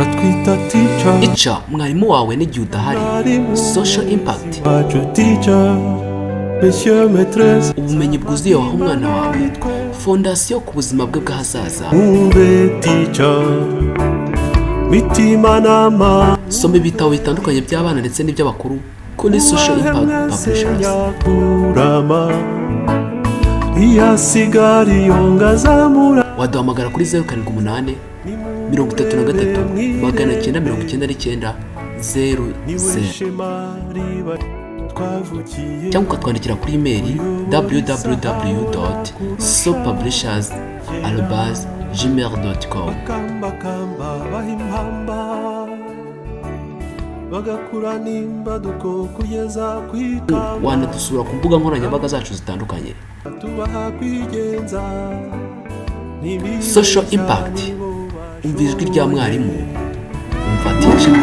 batwita teacher. Icyo mwarimu wawe n'igihe udahari. Social impact. Wacu teacher, monsieur maîtresse. Ubumenyi bwuzuye waha umwana wawe. Fondasiyo ku buzima bwe bw'ahazaza. Umve teacher, mitima nama. Soma ibitabo bitandukanye by'abana ndetse n'iby'abakuru kuri Social Impact Publishers. Waduhamagara kuri 078 33 999 00 cyangwa ukatwandikira kuri email www.sopublishers@gmail.com. Wanadusura ku mbuga nkoranyambaga zacu zitandukanye. Social Impact. Umva ijwi rya mwarimu. Umva teacher.